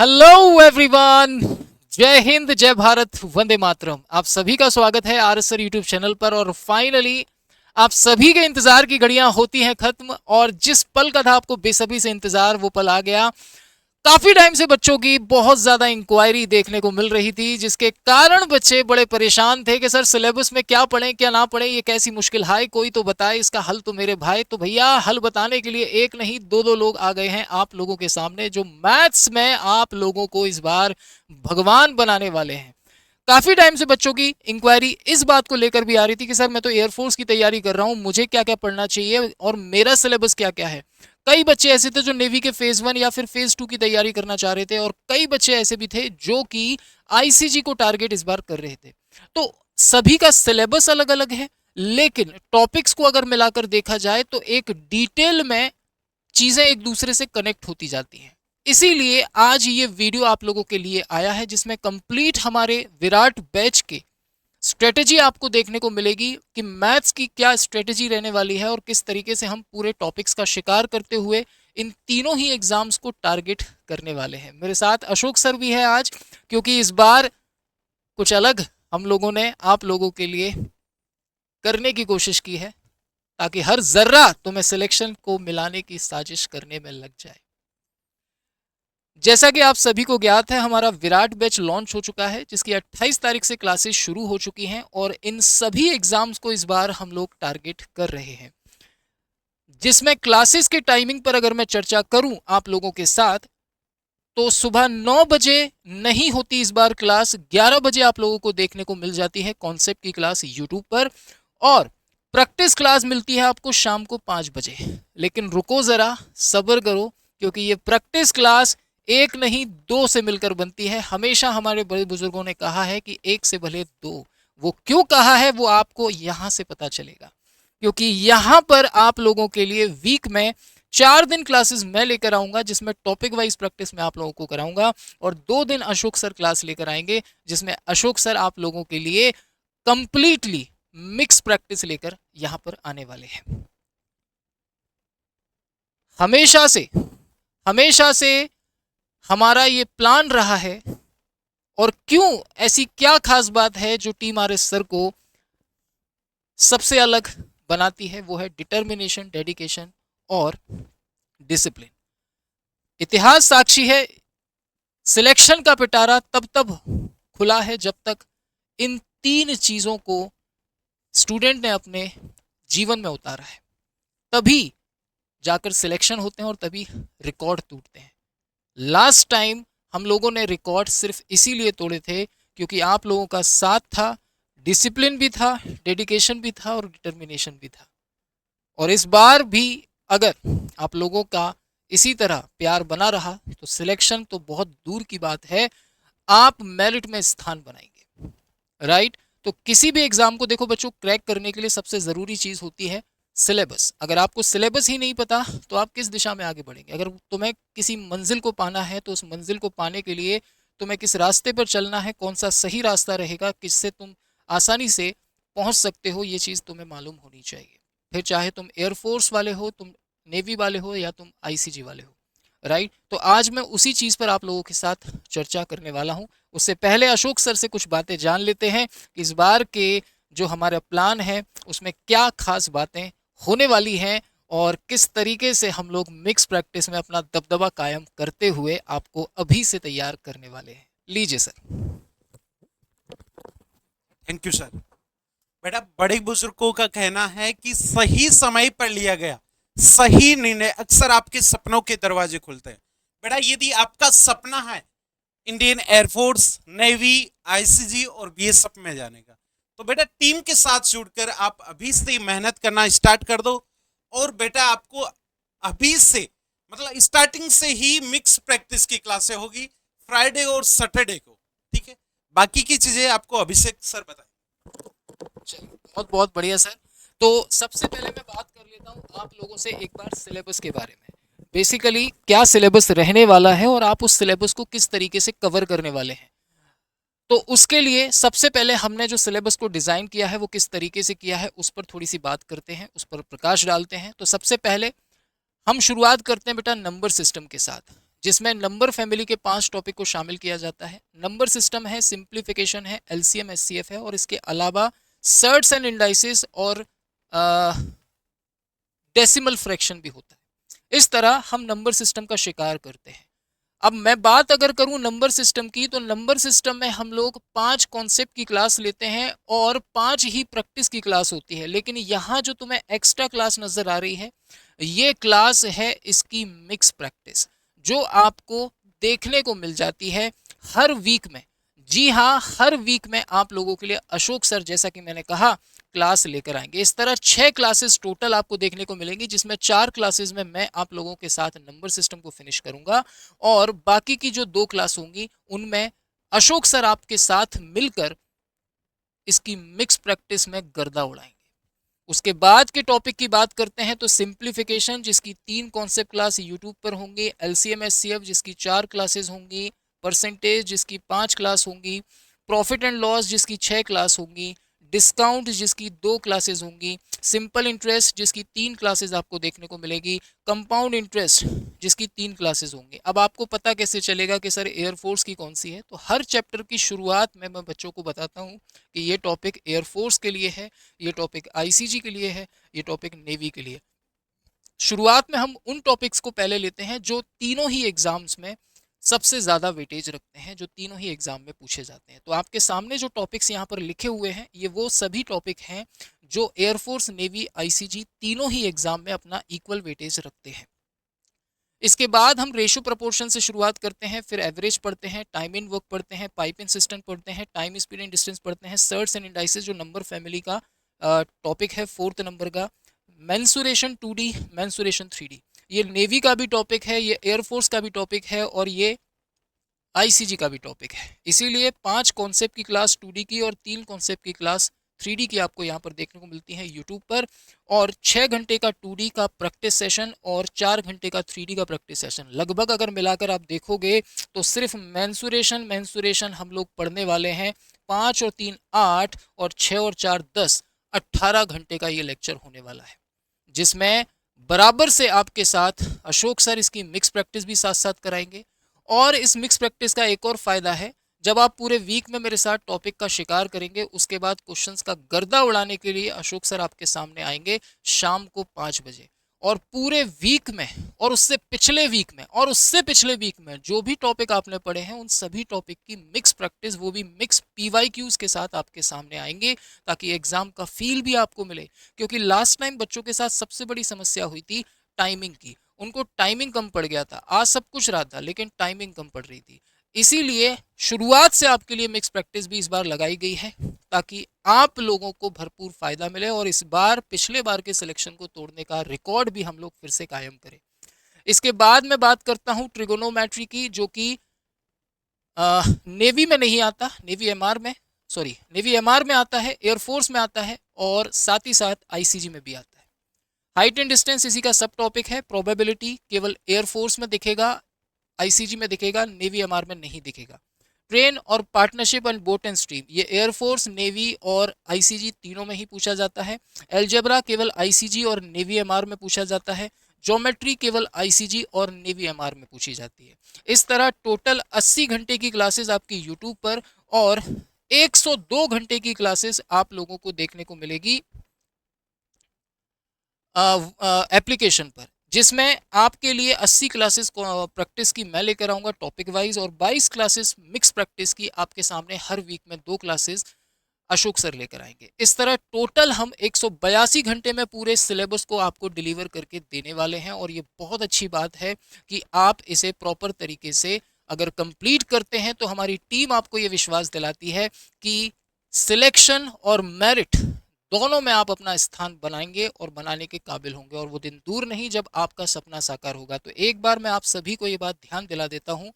Hello everyone. जय हिंद, जय भारत, वंदे मातरम। आप सभी का स्वागत है आरएसआर यूट्यूब चैनल पर। और फाइनली आप सभी के इंतजार की घड़ियां होती हैं खत्म, और जिस पल का था आपको बेसब्री से इंतजार, वो पल आ गया। काफी टाइम से बच्चों की बहुत ज्यादा इंक्वायरी देखने को मिल रही थी, जिसके कारण बच्चे बड़े परेशान थे कि सर सिलेबस में क्या पढ़ें क्या ना पढ़ें, ये कैसी मुश्किल है, कोई तो बताए इसका हल। तो मेरे भाई, तो भैया हल बताने के लिए एक नहीं दो दो लोग आ गए हैं आप लोगों के सामने, जो मैथ्स में आप लोगों को इस बार भगवान बनाने वाले हैं। काफी टाइम से बच्चों की इंक्वायरी इस बात को लेकर भी आ रही थी कि सर मैं तो एयरफोर्स की तैयारी कर रहा हूं, मुझे क्या क्या पढ़ना चाहिए और मेरा सिलेबस क्या क्या है। कई बच्चे ऐसे थे जो नेवी के फेज 1 या फिर फेज 2 की तैयारी करना चाह रहे थे, और कई बच्चे ऐसे भी थे जो कि आईसीजी को टारगेट इस बार कर रहे थे। तो सभी का सिलेबस अलग अलग है, लेकिन टॉपिक्स को अगर मिलाकर देखा जाए तो एक डिटेल में चीजें एक दूसरे से कनेक्ट होती जाती हैं। इसीलिए आज ये वीडियो आप लोगों के लिए आया है, जिसमें कंप्लीट हमारे विराट बैच के स्ट्रेटेजी आपको देखने को मिलेगी कि मैथ्स की क्या स्ट्रेटेजी रहने वाली है और किस तरीके से हम पूरे टॉपिक्स का शिकार करते हुए इन तीनों ही एग्जाम्स को टारगेट करने वाले हैं। मेरे साथ अशोक सर भी है आज, क्योंकि इस बार कुछ अलग हम लोगों ने आप लोगों के लिए करने की कोशिश की है, ताकि हर जर्रा तुम्हें सिलेक्शन को मिलाने की साजिश करने में लग जाए। जैसा कि आप सभी को ज्ञात है, हमारा विराट बैच लॉन्च हो चुका है, जिसकी 28 तारीख से क्लासेस शुरू हो चुकी हैं, और इन सभी एग्जाम्स को इस बार हम लोग टारगेट कर रहे हैं। जिसमें क्लासेस के टाइमिंग पर अगर मैं चर्चा करूं आप लोगों के साथ, तो सुबह 9 बजे नहीं होती इस बार क्लास, 11 बजे आप लोगों को देखने को मिल जाती है कॉन्सेप्ट की क्लास यूट्यूब पर, और प्रैक्टिस क्लास मिलती है आपको शाम को 5 बजे। लेकिन रुको ज़रा, सब्र करो, क्योंकि ये प्रैक्टिस क्लास एक नहीं दो से मिलकर बनती है। हमेशा हमारे बड़े बुजुर्गों ने कहा है कि एक से भले दो। वो क्यों कहा है वो आपको यहाँ से पता चलेगा, क्योंकि यहाँ पर आप लोगों के लिए वीक में 4 दिन क्लासेस मैं लेकर आऊंगा, जिसमें टॉपिक वाइज प्रैक्टिस मैं आप लोगों को कराऊंगा, और 2 दिन अशोक सर क्लास लेकर आएंगे, जिसमें अशोक सर आप लोगों के लिए कंप्लीटली मिक्स प्रैक्टिस लेकर यहां पर आने वाले हैं। हमेशा से हमेशा से हमारा ये प्लान रहा है, और क्यों, ऐसी क्या खास बात है जो टीम आरएस सर को सबसे अलग बनाती है, वो है डिटर्मिनेशन, डेडिकेशन और डिसिप्लिन। इतिहास साक्षी है, सिलेक्शन का पिटारा तब तब खुला है जब तक इन तीन चीजों को स्टूडेंट ने अपने जीवन में उतारा है। तभी जाकर सिलेक्शन होते हैं और तभी रिकॉर्ड टूटते हैं। लास्ट टाइम हम लोगों ने रिकॉर्ड सिर्फ इसीलिए तोड़े थे क्योंकि आप लोगों का साथ था, डिसिप्लिन भी था, डेडिकेशन भी था और डिटर्मिनेशन भी था। और इस बार भी अगर आप लोगों का इसी तरह प्यार बना रहा तो सिलेक्शन तो बहुत दूर की बात है, आप मेरिट में स्थान बनाएंगे। राइट? तो किसी भी एग्जाम को देखो बच्चों, क्रैक करने के लिए सबसे ज़रूरी चीज़ होती है सिलेबस। अगर आपको सिलेबस ही नहीं पता तो आप किस दिशा में आगे बढ़ेंगे। अगर तुम्हें किसी मंजिल को पाना है तो उस मंजिल को पाने के लिए तुम्हें किस रास्ते पर चलना है, कौन सा सही रास्ता रहेगा, किससे तुम आसानी से पहुंच सकते हो, ये चीज़ तुम्हें मालूम होनी चाहिए। फिर चाहे तुम एयरफोर्स वाले हो, तुम नेवी वाले हो, या तुम आईसीजी वाले हो। राइट? तो आज मैं उसी चीज़ पर आप लोगों के साथ चर्चा करने वाला हूँ। उससे पहले अशोक सर से कुछ बातें जान लेते हैं कि इस बार के जो हमारा प्लान है उसमें क्या खास बातें होने वाली हैं, और किस तरीके से हम लोग मिक्स प्रैक्टिस में अपना दबदबा कायम करते हुए आपको अभी से तैयार करने वाले हैं। लीजिए सर। Thank you sir. बेटा, बड़े बुजुर्गों का कहना है कि सही समय पर लिया गया सही निर्णय अक्सर आपके सपनों के दरवाजे खुलते हैं। बेटा, यदि आपका सपना है इंडियन एयरफोर्स, नेवी, आईसीजी और बीएसएफ में जाने का, तो बेटा टीम के साथ जुड़कर आप अभी से मेहनत करना स्टार्ट कर दो। और बेटा आपको अभी से मतलब स्टार्टिंग से ही मिक्स प्रैक्टिस की क्लासें होगी फ्राइडे और सैटरडे को। ठीक है, बाकी की चीजें आपको अभिषेक सर बताएं। चलिए, बहुत बहुत बढ़िया सर। तो सबसे पहले मैं बात कर लेता हूँ आप लोगों से एक बार सिलेबस के बारे में। बेसिकली क्या सिलेबस रहने वाला है और आप उस सिलेबस को किस तरीके से कवर करने वाले हैं। तो उसके लिए सबसे पहले हमने जो सिलेबस को डिज़ाइन किया है वो किस तरीके से किया है, उस पर थोड़ी सी बात करते हैं, उस पर प्रकाश डालते हैं। तो सबसे पहले हम शुरुआत करते हैं बेटा नंबर सिस्टम के साथ। जिसमें नंबर फैमिली के 5 टॉपिक को शामिल किया जाता है। नंबर सिस्टम है, सिंप्लीफिकेशन है, एलसीएम एचसीएफ है, और इसके अलावा सर्ट्स एंड इंडाइसिस और डेसिमल फ्रैक्शन भी होता है। इस तरह हम नंबर सिस्टम का शिकार करते हैं। अब मैं बात अगर करूं नंबर सिस्टम की, तो नंबर सिस्टम में हम लोग 5 कॉन्सेप्ट की क्लास लेते हैं और 5 ही प्रैक्टिस की क्लास होती है। लेकिन यहाँ जो तुम्हें एक्स्ट्रा क्लास नजर आ रही है, ये क्लास है इसकी मिक्स प्रैक्टिस, जो आपको देखने को मिल जाती है हर वीक में। जी हाँ, हर वीक में आप लोगों के लिए अशोक सर, जैसा कि मैंने कहा, क्लास लेकर आएंगे। इस तरह 6 क्लासेस टोटल आपको देखने को मिलेंगी, जिसमें 4 क्लासेस में मैं आप लोगों के साथ नंबर सिस्टम को फिनिश करूंगा और बाकी की जो 2 क्लास होंगी उनमें अशोक सर आपके साथ मिलकर इसकी मिक्स प्रैक्टिस में गर्दा उड़ाएंगे। उसके बाद के टॉपिक की बात करते हैं तो सिंप्लीफिकेशन, जिसकी 3 कॉन्सेप्ट क्लास यूट्यूब पर होंगी, एलसीएम एचसीएफ जिसकी 4 क्लासेस होंगी, परसेंटेज जिसकी 5 क्लास होंगी, प्रॉफिट एंड लॉस जिसकी 6 क्लास होंगी, डिस्काउंट जिसकी 2 क्लासेस होंगी, सिंपल इंटरेस्ट जिसकी 3 क्लासेस आपको देखने को मिलेगी, कंपाउंड इंटरेस्ट जिसकी 3 क्लासेस होंगी। अब आपको पता कैसे चलेगा कि सर एयरफोर्स की कौन सी है? तो हर चैप्टर की शुरुआत में मैं बच्चों को बताता हूँ कि ये टॉपिक एयरफोर्स के लिए है, ये टॉपिक आईसीजी के लिए है, ये टॉपिक नेवी के लिए। शुरुआत में हम उन टॉपिक्स को पहले लेते हैं जो तीनों ही एग्जाम्स में सबसे ज़्यादा वेटेज रखते हैं, जो तीनों ही एग्जाम में पूछे जाते हैं। तो आपके सामने जो टॉपिक्स यहाँ पर लिखे हुए हैं, ये वो सभी टॉपिक हैं जो एयरफोर्स, नेवी, आईसीजी तीनों ही एग्जाम में अपना इक्वल वेटेज रखते हैं। इसके बाद हम रेशो प्रोपोर्शन से शुरुआत करते हैं, फिर एवरेज पढ़ते हैं, टाइम इन वर्क पढ़ते हैं, पाइप इन सिस्टम पढ़ते हैं, टाइम स्पीड एंड डिस्टेंस पढ़ते हैं, सर्ट्स एंड इंडाइसेस जो नंबर फैमिली का टॉपिक है 4th नंबर का, मेंसुरेशन 2D, मेंसुरेशन 3D। ये नेवी का भी टॉपिक है, ये एयरफोर्स का भी टॉपिक है और ये आईसीजी का भी टॉपिक है। इसीलिए 5 कॉन्सेप्ट की क्लास 2D की और 3 कॉन्सेप्ट की क्लास 3D की आपको यहाँ पर देखने को मिलती है यूट्यूब पर, और 6 घंटे का 2D का प्रैक्टिस सेशन और 4 घंटे का 3D का प्रैक्टिस सेशन। लगभग अगर मिलाकर आप देखोगे तो सिर्फ मेंसुरेशन हम लोग पढ़ने वाले हैं 5 और 3 8 और 6 और 4 10, 18 घंटे का ये लेक्चर होने वाला है, जिसमें बराबर से आपके साथ अशोक सर इसकी मिक्स प्रैक्टिस भी साथ साथ कराएंगे। और इस मिक्स प्रैक्टिस का एक और फ़ायदा है, जब आप पूरे वीक में मेरे साथ टॉपिक का शिकार करेंगे, उसके बाद क्वेश्चंस का गर्दा उड़ाने के लिए अशोक सर आपके सामने आएंगे शाम को 5 बजे। और पूरे वीक में और उससे पिछले वीक में और उससे पिछले वीक में जो भी टॉपिक आपने पढ़े हैं, उन सभी टॉपिक की मिक्स प्रैक्टिस, वो भी मिक्स पीवाईक्यूज के साथ आपके सामने आएंगे, ताकि एग्जाम का फील भी आपको मिले। क्योंकि लास्ट टाइम बच्चों के साथ सबसे बड़ी समस्या हुई थी टाइमिंग की, उनको टाइमिंग कम पड़ गया था। आज सब कुछ रहा था लेकिन टाइमिंग कम पड़ रही थी। इसीलिए शुरुआत से आपके लिए मिक्स प्रैक्टिस भी इस बार लगाई गई है, ताकि आप लोगों को भरपूर फायदा मिले और इस बार पिछले बार के सिलेक्शन को तोड़ने का रिकॉर्ड भी हम लोग फिर से कायम करें। इसके बाद मैं बात करता हूं ट्रिगोनोमेट्री की, जो कि नेवी में नहीं आता, नेवी एमआर में आता है, एयरफोर्स में आता है और साथ ही साथ आईसीजी में भी आता है। हाइट एंड डिस्टेंस इसी का सब टॉपिक है। प्रोबेबिलिटी केवल एयरफोर्स में दिखेगा, आईसीजी में दिखेगा, नेवी एमआर में नहीं दिखेगा। ट्रेन और partnership and boat and stream, ये एयरफोर्स, नेवी और आईसीजी तीनों में ही पूछा जाता है। एल्जेब्रा केवल आईसीजी और नेवी एमआर में पूछा जाता है। ज्योमेट्री केवल आईसीजी और नेवी एमआर में पूछी जाती है। इस तरह टोटल 80 घंटे की क्लासेस आपकी यूट्यूब पर और 102 घंटे की क्लासेस आप लोगों को देखने को मिलेगी एप्लीकेशन पर, जिसमें आपके लिए 80 क्लासेस प्रैक्टिस की मैं लेकर आऊँगा टॉपिक वाइज, और 22 क्लासेस मिक्स प्रैक्टिस की आपके सामने हर वीक में 2 क्लासेस अशोक सर लेकर आएंगे। इस तरह टोटल हम 182 घंटे में पूरे सिलेबस को आपको डिलीवर करके देने वाले हैं। और ये बहुत अच्छी बात है कि आप इसे प्रॉपर तरीके से अगर कंप्लीट करते हैं, तो हमारी टीम आपको ये विश्वास दिलाती है कि सिलेक्शन और मेरिट दोनों में आप अपना स्थान बनाएंगे और बनाने के काबिल होंगे, और वो दिन दूर नहीं जब आपका सपना साकार होगा। तो एक बार मैं आप सभी को ये बात ध्यान दिला देता हूं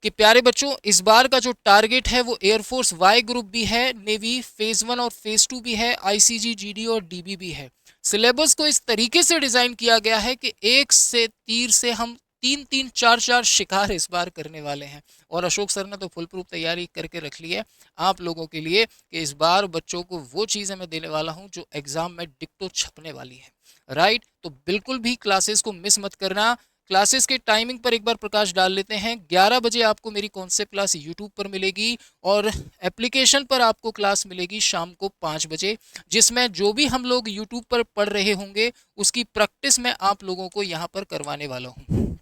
कि प्यारे बच्चों, इस बार का जो टारगेट है वो एयरफोर्स वाई ग्रुप भी है, नेवी फेज 1 और फेज 2 भी है, आईसीजी, जीडी और डीबी भी है। सिलेबस को इस तरीके से डिजाइन किया गया है कि एक से तीर से हम 3-3, 4-4 शिकार इस बार करने वाले हैं। और अशोक सर ने तो फुल प्रूफ तैयारी करके रख ली है आप लोगों के लिए कि इस बार बच्चों को वो चीज़ें मैं देने वाला हूं जो एग्जाम में डिक्टो छपने वाली है। राइट, तो बिल्कुल भी क्लासेस को मिस मत करना। क्लासेस के टाइमिंग पर एक बार प्रकाश डाल लेते हैं। 11 बजे आपको मेरी कॉन्सेप्ट क्लास यूट्यूब पर मिलेगी और एप्लीकेशन पर आपको क्लास मिलेगी शाम को 5 बजे, जिसमें जो भी हम लोग यूट्यूब पर पढ़ रहे होंगे उसकी प्रैक्टिस मैं आप लोगों को यहाँ पर करवाने वाला हूँ।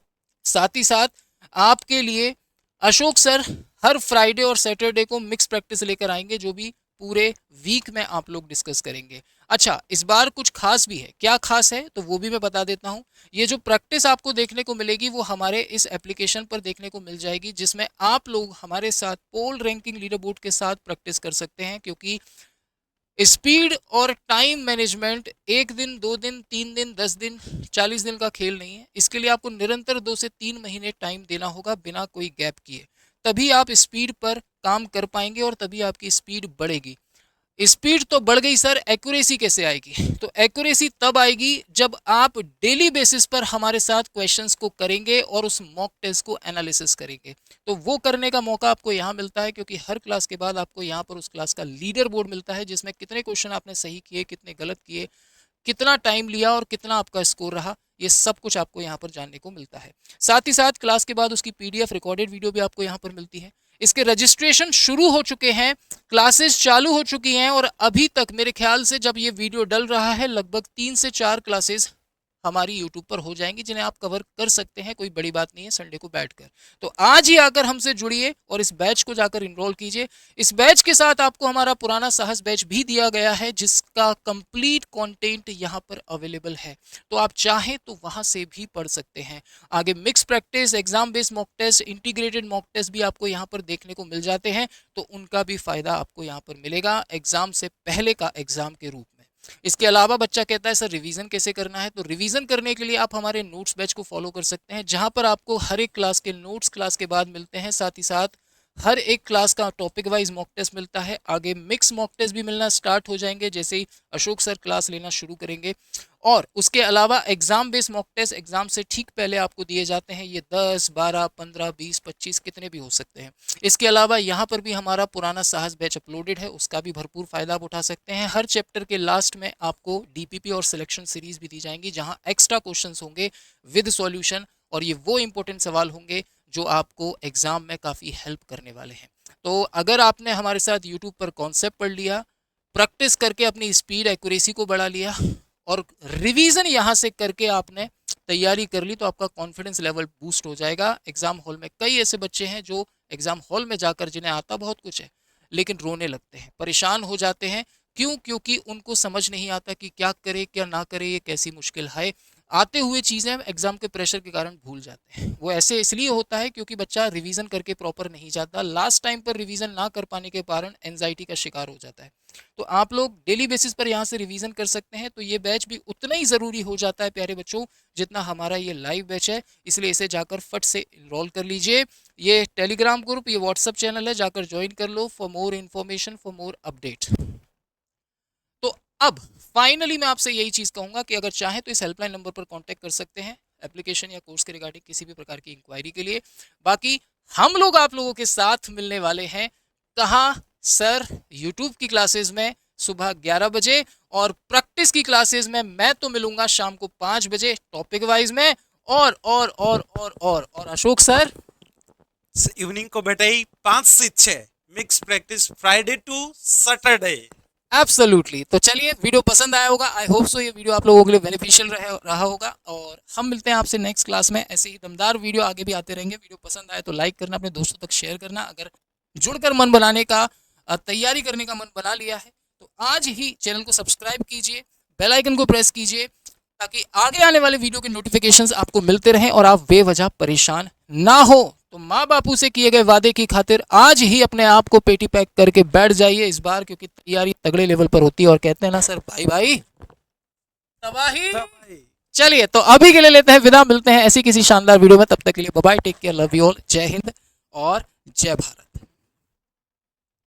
साथ ही साथ आपके लिए अशोक सर हर फ्राइडे और सैटरडे को मिक्स प्रैक्टिस लेकर आएंगे, जो भी पूरे वीक में आप लोग डिस्कस करेंगे। अच्छा, इस बार कुछ खास भी है। क्या खास है तो वो भी मैं बता देता हूँ। ये जो प्रैक्टिस आपको देखने को मिलेगी वो हमारे इस एप्लीकेशन पर देखने को मिल जाएगी, जिसमें आप लोग हमारे साथ पोल रैंकिंग लीडर बोर्ड के साथ प्रैक्टिस कर सकते हैं, क्योंकि स्पीड और टाइम मैनेजमेंट 1 दिन 2 दिन 3 दिन 10 दिन 40 दिन का खेल नहीं है। इसके लिए आपको निरंतर 2 से 3 महीने टाइम देना होगा बिना कोई गैप किए, तभी आप स्पीड पर काम कर पाएंगे और तभी आपकी स्पीड बढ़ेगी। स्पीड तो बढ़ गई सर, एक्यूरेसी कैसे आएगी? तो एक्यूरेसी तब आएगी जब आप डेली बेसिस पर हमारे साथ क्वेश्चंस को करेंगे और उस मॉक टेस्ट को एनालिसिस करेंगे। तो वो करने का मौका आपको यहाँ मिलता है, क्योंकि हर क्लास के बाद आपको यहाँ पर उस क्लास का लीडर बोर्ड मिलता है, जिसमें कितने क्वेश्चन आपने सही किए, कितने गलत किए, कितना टाइम लिया और कितना आपका स्कोर रहा, ये सब कुछ आपको यहाँ पर जानने को मिलता है। साथ ही साथ क्लास के बाद उसकी पीडीएफ रिकॉर्डेड वीडियो भी आपको यहाँ पर मिलती है। इसके रजिस्ट्रेशन शुरू हो चुके हैं, क्लासेस चालू हो चुकी हैं और अभी तक मेरे ख्याल से जब ये वीडियो डल रहा है लगभग 3 से 4 क्लासेस हमारी यूट्यूब पर हो जाएंगी, जिन्हें आप कवर कर सकते हैं। कोई बड़ी बात नहीं है संडे को बैठकर। तो आज ही आकर हमसे जुड़िए और इस बैच को जाकर इनरोल कीजिए। इस बैच के साथ आपको हमारा पुराना साहस बैच भी दिया गया है, जिसका कंप्लीट कंटेंट यहाँ पर अवेलेबल है, तो आप चाहें तो वहां से भी पढ़ सकते हैं। आगे mix practice, exam based mock test, integrated mock test भी आपको यहाँ पर देखने को मिल जाते हैं, तो उनका भी फायदा आपको यहाँ पर मिलेगा एग्जाम से पहले का एग्जाम के रूप में। इसके अलावा बच्चा कहता है सर रिवीजन कैसे करना है? तो रिवीजन करने के लिए आप हमारे नोट्स बैच को फॉलो कर सकते हैं, जहां पर आपको हर एक क्लास के नोट्स क्लास के बाद मिलते हैं। साथ ही साथ हर एक क्लास का टॉपिक वाइज मॉक टेस्ट मिलता है। आगे मिक्स मॉक टेस्ट भी मिलना स्टार्ट हो जाएंगे जैसे ही अशोक सर क्लास लेना शुरू करेंगे। और उसके अलावा exam based mock test exam से ठीक पहले आपको दिए जाते हैं। ये 10, 12, 15, 20, 25 कितने भी हो सकते हैं। इसके अलावा यहाँ पर भी हमारा पुराना साहस बैच अपलोडेड है, उसका भी भरपूर फायदा आप उठा सकते हैं। हर चैप्टर के लास्ट में आपको डीपीपी और सिलेक्शन सीरीज भी दी जाएंगी, जहाँ एक्स्ट्रा क्वेश्चंस होंगे विद सॉल्यूशन, और ये वो इंपॉर्टेंट सवाल होंगे जो आपको एग्जाम में काफ़ी हेल्प करने वाले हैं। तो अगर आपने हमारे साथ यूट्यूब पर कॉन्सेप्ट पढ़ लिया, प्रैक्टिस करके अपनी स्पीड एक्यूरेसी को बढ़ा लिया और रिवीजन यहाँ से करके आपने तैयारी कर ली, तो आपका कॉन्फिडेंस लेवल बूस्ट हो जाएगा। एग्जाम हॉल में कई ऐसे बच्चे हैं जो एग्जाम हॉल में जाकर जिन्हें आता बहुत कुछ है लेकिन रोने लगते हैं, परेशान हो जाते हैं। क्यों? क्योंकि उनको समझ नहीं आता कि क्या करे क्या ना करे, ये कैसी मुश्किल है। आते हुए चीज़ें एग्जाम के प्रेशर के कारण भूल जाते हैं। वो ऐसे इसलिए होता है क्योंकि बच्चा रिवीजन करके प्रॉपर नहीं जाता, लास्ट टाइम पर रिवीजन ना कर पाने के कारण एंजाइटी का शिकार हो जाता है। तो आप लोग डेली बेसिस पर यहाँ से रिवीजन कर सकते हैं। तो ये बैच भी उतना ही ज़रूरी हो जाता है प्यारे बच्चों जितना हमारा ये लाइव बैच है, इसलिए इसे जाकर फट से इनरोल कर लीजिए। ये टेलीग्राम ग्रुप, ये व्हाट्सअप चैनल है, जाकर ज्वाइन कर लो for more information, for more update. तो अब फाइनली मैं आपसे यही चीज़ कहूँगा कि अगर चाहें तो इस हेल्पलाइन नंबर पर कांटेक्ट कर सकते हैं एप्लीकेशन या कोर्स के रिगार्डिंग किसी भी प्रकार की इंक्वायरी के लिए। बाकी हम लोग आप लोगों के साथ मिलने वाले हैं कहाँ सर? यूट्यूब की क्लासेस में सुबह 11 बजे और प्रैक्टिस की क्लासेस में मैं तो मिलूंगा शाम को 5 बजे टॉपिक वाइज में। और अशोक सर इवनिंग को बेटा ही 5 से 6 mix practice Friday to Saturday. Absolutely. तो चलिए, वीडियो पसंद आया होगा, आई होप सो ये वीडियो आप लोगों के लिए बेनिफिशियल रहा होगा, और हम मिलते हैं आपसे नेक्स्ट क्लास में। ऐसे ही दमदार वीडियो आगे भी आते रहेंगे। वीडियो पसंद आए तो लाइक करना, अपने दोस्तों तक शेयर करना। अगर जुड़कर मन बनाने का, तैयारी करने का मन बना लिया है तो आज ही चैनल को सब्सक्राइब कीजिए, बेल आइकन को प्रेस कीजिए, ताकि आगे आने वाले वीडियो के नोटिफिकेशंस आपको मिलते रहें और आप बेवजह परेशान ना हो। तो माँ बापू से किए गए वादे की खातिर आज ही अपने आप को पेटी पैक करके बैठ जाइए इस बार, क्योंकि तैयारी तगड़े लेवल पर होती है। और कहते हैं ना सर, भाई भाई तबाही। चलिए, तो अभी के लिए लेते हैं विदा, मिलते हैं ऐसी किसी शानदार वीडियो में। तब तक के लिए bye bye, take care, love you all, जय हिंद और जय भारत।